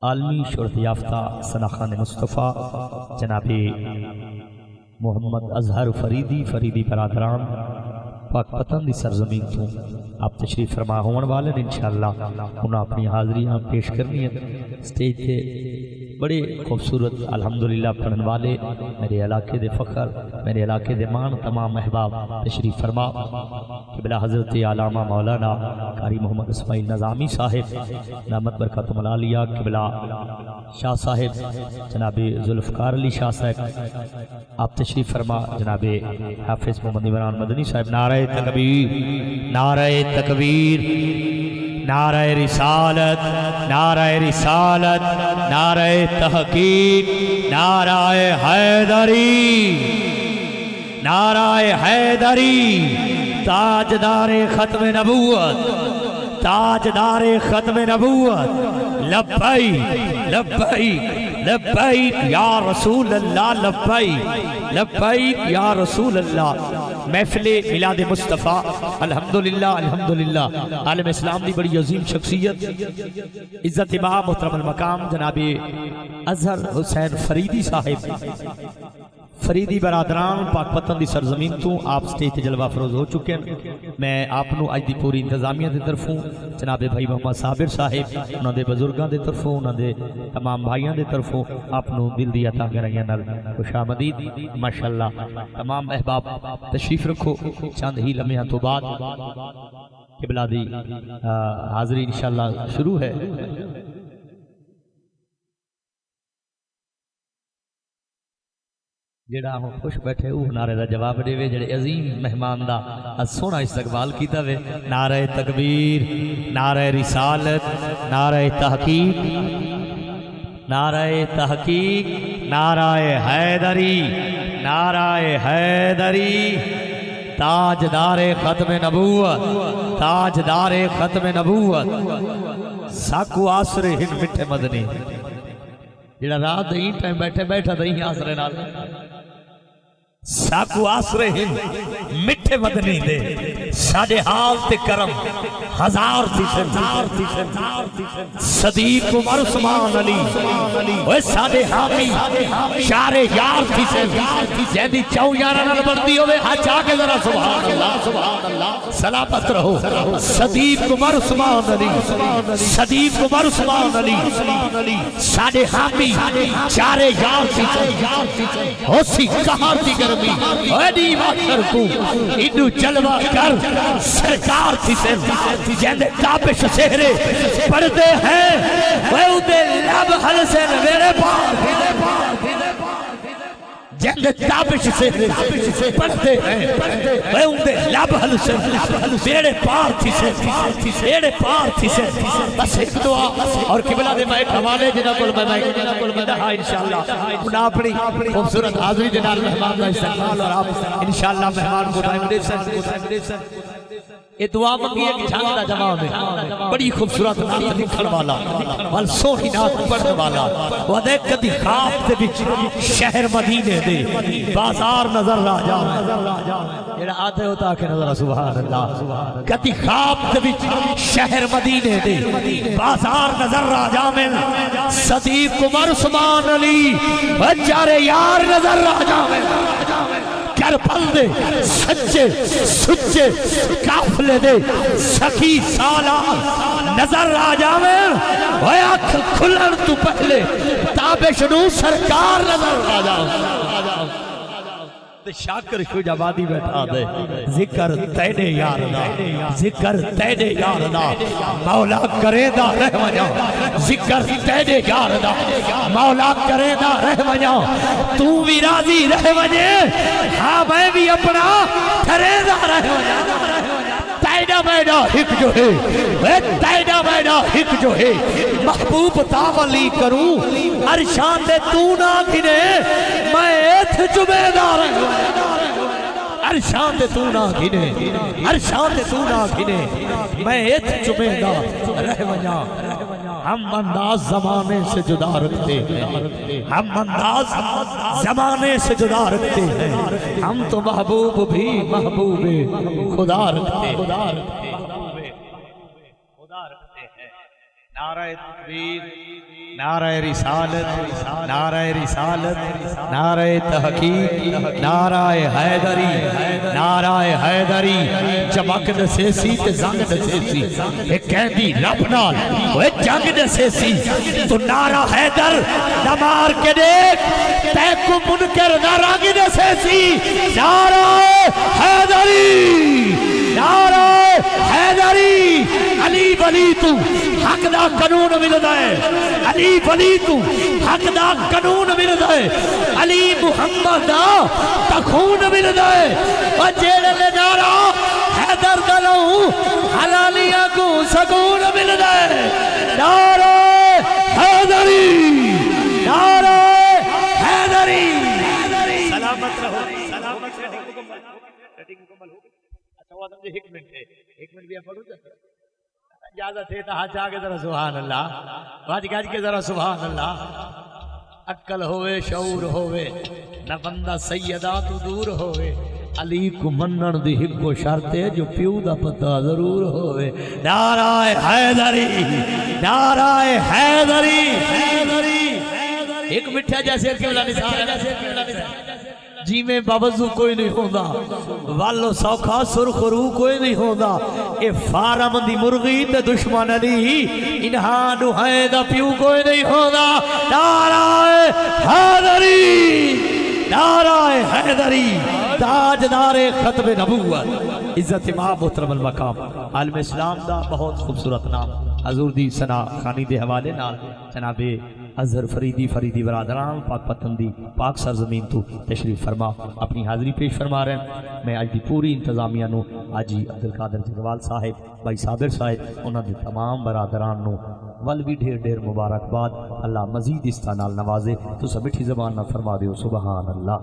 عالمی شہرت یافتہ ثناخان مصطفیٰ جناب محمد اظہر فریدی برادران پاک پتن دی سرزمین تو آپ تشریف فرما ہون والے انشاءاللہ انہاں اپنی حاضریاں پیش کرنی ہے سٹیج تے بڑے خوبصورت الحمدللہ پڑھن والے میرے علاقے دے فخر میرے علاقے دے مان تمام احباب تشریف فرما قبلہ حضرت علامہ مولانا قاری محمد اسماعیل نظامی صاحب نعمت برکات ملالیہ قبلہ شاہ صاحب جناب ذوالفقار علی شاہ صاحب آپ تشریف فرما جناب حافظ محمد عمران مدنی صاحب نعرہ تکبیر نعرہ تکبیر نعرہ رسالت نعرہ رسالت نعرہ تحقیق نعرہ حیدری نعرہ حیدری تاجدار ختم نبوت تاجدار ختم نبوت لبیک لبیک لبیک یا رسول اللہ لبیک لبیک یا رسول اللہ محفل میلاد مصطفیٰ الحمدللہ الحمدللہ عالم اسلام دی بڑی عظیم شخصیت عزت امام محترم المقام جناب اظہر حسین فریدی صاحب فریدی برادران پاک پتن دی سرزمین تو آپ سٹیج تے جلوہ فروز ہو چکے ہیں میں آپ نو اج دی پوری انتظامیہ دے طرفوں جناب بھائی محمد صابر صاحب انہاں دے بزرگاں دے طرفوں انہاں دے تمام بھائیاں دے طرفوں آپ نو دل دی عطا کرائیاں نال خوش آمدید ماشاءاللہ تمام احباب تشریف رکھو چند ہی لمحہ تو بعد قبلہ دی حاضری انشاءاللہ شروع ہے جڑا ہوں خوش بیٹھے اوہ نعرے دا جواب دے وے جڑے عظیم مہمان دا سونا استقبال کیتا وے نعرہ تکبیر نعرہ رسالت نعرہ تحقیق نعرہ تحقیق نعرہ حیدری نعرہ حیدری تاجدار ختم نبوت تاجدار ختم نبوت ساکو آسر ہن مٹھے مدنی جڑا رات دیں ٹائم بیٹھے بیٹھا دیں آسرے نال ساکو آسرے ہن مٹھے مدنی دے ساڑے حال تے کرم ہزار تھی صدیق عمر عثمان علی وہ ساڑے حامی شار یار تھی جیدی چاو یارہ نال بڑھتی ہوئے ہاتھ آکے ذرا سبحان اللہ سلامت رہو صدیق عمر عثمان علی صدیق عمر عثمان علی ساڑے حامی شار یار تھی ہو سی کہاں تھی گرمی ایڈی ماتر کو انو جلوہ کر سرکار تھی جیندے تابش سہرے پڑھتے ہیں وہ دے لب حل سے میرے پاس جیندے تابش سہرے پڑھتے ہیں وہ دے لب حل سے میرے پار تھی سے میرے پار تھی سے بس ایک دعا اور قبلہ دے میں حوالے جنہ کل میں دہا انشاءاللہ انہا اپنی خوبصورت حاضری جنال مہمان کا استقبال اور آپ انشاءاللہ مہمان کو ٹائم دے سکتے یہ دعا منگی ہے کہ جھانگتا جماع میں بڑی خوبصورت نات لکھن والا وال سوہی نات پڑھن والا ودے کدی خواب دے بچ شہر مدینے دے بازار نظر را جاؤں یہ آتے ہوتا کہ نظر سبحان اللہ کدی خواب دے بچ شہر مدینے دے بازار نظر را جاؤں صدیق عمر عثمان علی وچارے یار نظر را جاؤں کر پل دے سچے سچے کافلے دے سخی سالار نظر آ جاویں وہ آنکھ کھلن تو پہلے تابش نو سرکار نظر آ جاویں شاکر شو جوادی بیٹھا دے ذکر تینے یارنا ذکر تینے یارنا مولا کرے دا رحم جاؤ ذکر تینے یارنا مولا کرے دا رحم جاؤ تو بھی راضی رحم جائے ہاں میں بھی اپنا کرے دا رحم جاؤ تینا میڈا ہک جو ہے تینا میڈا ہک جو ہے محبوب تاولی کروں ہر شان دے تو نہ گھنے میں ایتھ جمعہ دار ہر شان دے تو نہ گھنے ہر شان دے تو نہ گھنے میں ایتھ جمعہ دار رہ وجا ہم انداز زمانے سے جدا رکھتے ہیں ہم انداز زمانے سے جدا رکھتے ہیں ہم تو محبوب بھی محبوب خدا رکھتے ہیں نعرہ تکبیر نعرہ رسالت، نعرہ رسالت، نعرہ تحقیق، نعرہ حیدری، نعرہ حیدری، چمک دسیسی تے زنگ دسیسی، ایک کہندی رب نال وہ جنگ دسیسی، تو نعرہ حیدر نمار کے دیکھ تے کو منکر نارانگی دسیسی، نعرہ حیدری، نعرہ حیدری، علی ولی تو حق دا قانون ملدا ہے، علی ولی تو حق دا قانون ملدا ہے، علی محمد دا تخون ملدا ہے، اور جیڑے لے نعرہ حیدر دلوں حلالیاں کو سکون ملدا ہے، نعرہ حیدری، نعرہ حیدری، سلامت رہو، سلامت رہو، ریڈنگ مکمل ہو گئی، اچھا وہ آدم جی ایک منٹ بھی آپ پڑھو جاتا اجازت ہے تو ہاتھ جا کے ذرا سبحان اللہ، واج گاج کے ذرا سبحان اللہ، عقل ہوئے شعور ہوئے نہ بندہ سیدہ تو دور ہوئے، علی کو منن دی حق و شرط ہے جو پیو دا پتہ ضرور ہوئے، نعرہ حیدری، نعرہ حیدری، ایک مٹھا جیسے کیولا نثار جی میں باوضو کوئی نہیں ہوندہ، والو سوکھا سرخ رو کوئی نہیں ہوندہ، اے فارم دی مرغی تے دشمن علی انہاں نوہے دا پیو کوئی نہیں ہوندہ، نعرہ حیدری، نعرہ حیدری، تاجدار ختم نبوت، عزت امام محترم المقام، عالم اسلام دا بہت خوبصورت نام، حضور دی ثنا خانی دے حوالے نال جناب اظہر فریدی برادران پاک پتن دی پاک سرزمین تو تشریف فرما اپنی حاضری پیش فرما رہے ہیں۔ میں آج دی پوری انتظامیہ نو آجی عبدالقادر جگوال صاحب، بھائی صابر صاحب، انہاں دے تمام برادران نو ول بھی ڈھیر مبارکباد، اللہ مزید اس نال نوازے، تو سب مٹھی زبان نہ فرما دیو سبحان اللہ۔